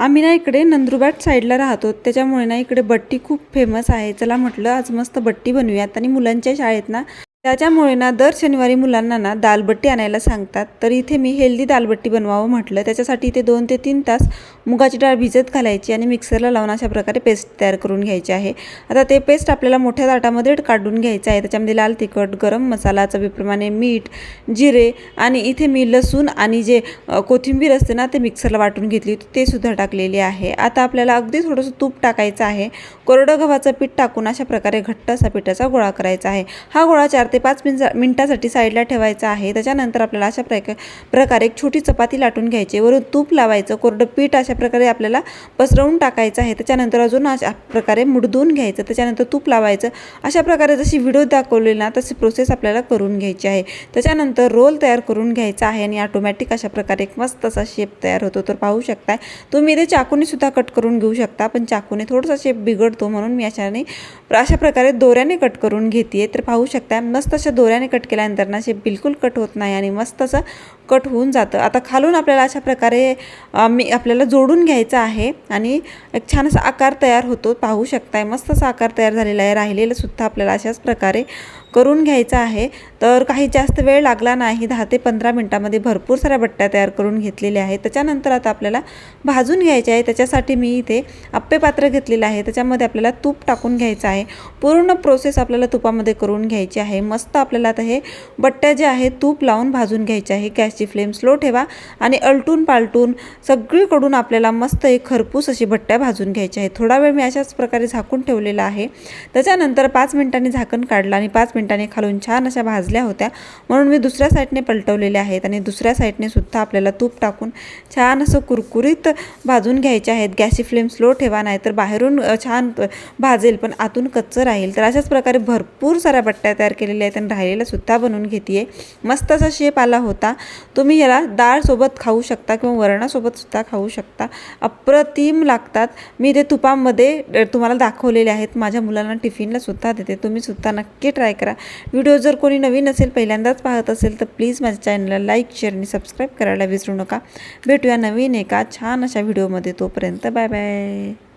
आम्ही ना इकडे नंदुरबार साईडला राहतो, त्याच्यामुळे ना इकडे बट्टी खूप फेमस आहे। चला म्हटलं आज मस्त बट्टी बनवूयात। आणि मुलांच्या शाळेत ना त्याच्यामुळे ना दर शनिवारी मुलांना ना दालबट्टी आणायला सांगतात। तर इथे मी हेल्दी दालबट्टी बनवावं म्हटलं। त्याच्यासाठी इथे 2 ते 3 तास मुगाची डाळ भिजत घालायची आणि मिक्सरला लावून अशा प्रकारे पेस्ट तयार करून घ्यायची आहे। आता ते पेस्ट आपल्याला मोठ्या ताटामध्ये काढून घ्यायचं आहे। त्याच्यामध्ये लाल तिखट, गरम मसाला, चवीप्रमाणे मीठ, जिरे आणि इथे मी लसूण आणि जे कोथिंबीर असते ना ते मिक्सरला वाटून घेतली, ते सुद्धा टाकलेले आहे। आता आपल्याला अगदी थोडंसं तूप टाकायचं आहे। कोरडं गव्हाचं पीठ टाकून अशा प्रकारे घट्ट असा पिठाचा गोळा करायचा आहे। हा गोळा 4 ते 5 मिनिटासाठी साईडला ठेवायचा आहे। त्याच्यानंतर आपल्याला अशा प्रकारे एक छोटी चपाती लाटून घ्यायची, वरून तूप लावायचं, कोरडं पीठ अशा प्रकारे आपल्याला पसरवून टाकायचं आहे। त्याच्यानंतर अजून अशा प्रकारे मुडदून घ्यायचं, त्याच्यानंतर तूप लावायचं। अशा प्रकारे जशी व्हिडिओ दाखवली ना तशी प्रोसेस आपल्याला करून घ्यायची आहे। त्याच्यानंतर रोल तयार करून घ्यायचा आहे आणि ऑटोमॅटिक अशा प्रकारे एक मस्त असा शेप तयार होतो। तर पाहू शकता तुम्ही इथे चाकूने सुद्धा कट करून घेऊ शकता, पण चाकूने थोडासा शेप बिघडतो, म्हणून मी अशा प्रकारे दोऱ्याने कट करून घेते। तर पाहू शकता मस्त अशा दोऱ्याने कट केल्यानंतर ना शेप बिलकुल कट होत नाही आणि मस्त असं कट होऊन जातं। आता खालून आपल्याला अशा प्रकारे आपल्याला जोडून घ्यायचं आहे आणि एक छान असा आकार तयार होतो। पाहू शकताय मस्त असा आकार तयार झालेला आहे। राहिलेलं सुद्धा आपल्याला अशाच प्रकारे करून घ्यायचं आहे। तर काही जास्त वेळ लागला नाही, 10 ते 15 मिनिटांमध्ये भरपूर साऱ्या बट्ट्या तयार करून घेतलेल्या आहेत। त्याच्यानंतर आता आपल्याला भाजून घ्यायचे आहे। त्याच्यासाठी मी इथे आप्पे पात्र घेतलेलं आहे, त्याच्यामध्ये आपल्याला तूप टाकून घ्यायचं आहे। पूर्ण प्रोसेस आपल्याला तुपामध्ये करून घ्यायची आहे। मस्त आपल्याला आता हे बट्ट्या जे आहे तूप लावून भाजून घ्यायचे आहे। गॅसची फ्लेम स्लो ठेवा आणि अलटून पालटून सगळीकडून आपल्याला मस्त एक खरपूस अशी बट्ट्या भाजून घ्यायच्या आहेत। थोडा वेळ मी अशाच प्रकारे झाकून ठेवलेला आहे। त्याच्यानंतर 5 मिनिटांनी झाकण काढलं आणि 5 मिनिटांनी खालून छान अशा भाजल्या होत्या, म्हणून मी दुसऱ्या साईडने पलटवलेले आहेत आणि दुसऱ्या साईडने सुद्धा आपल्याला तूप टाकून छान असं कुरकुरीत भाजून घ्यायचे आहेत। गॅसची फ्लेम स्लो ठेवा, नाही तर बाहेरून छान भाजेल पण आतून कच्चं राहील। तर अशाच प्रकारे भरपूर साऱ्या बट्ट्या तयार केलेल्या आहेत आणि राहिलेल्या सुद्धा बनवून घेते। मस्त असा शेप आला होता। तुम्ही याला डाळ सोबत खाऊ शकता किंवा वरणासोबत सुद्धा खाऊ शकता, अप्रतिम लागतात। मी ते तुपामध्ये तुम्हाला दाखवलेले आहेत, माझ्या मुलांना टिफिनला सुद्धा देते, तुम्ही सुद्धा नक्की ट्राय करा। व्हिडिओ जर कोणी नवीन असेल, पहिल्यांदाच पाहत असेल तर प्लीज माझ्या चॅनलला लाईक, शेअर आणि सबस्क्राईब करायला विसरू नका। भेटूया नवीन एका छान अशा व्हिडिओमध्ये, तोपर्यंत बाय बाय।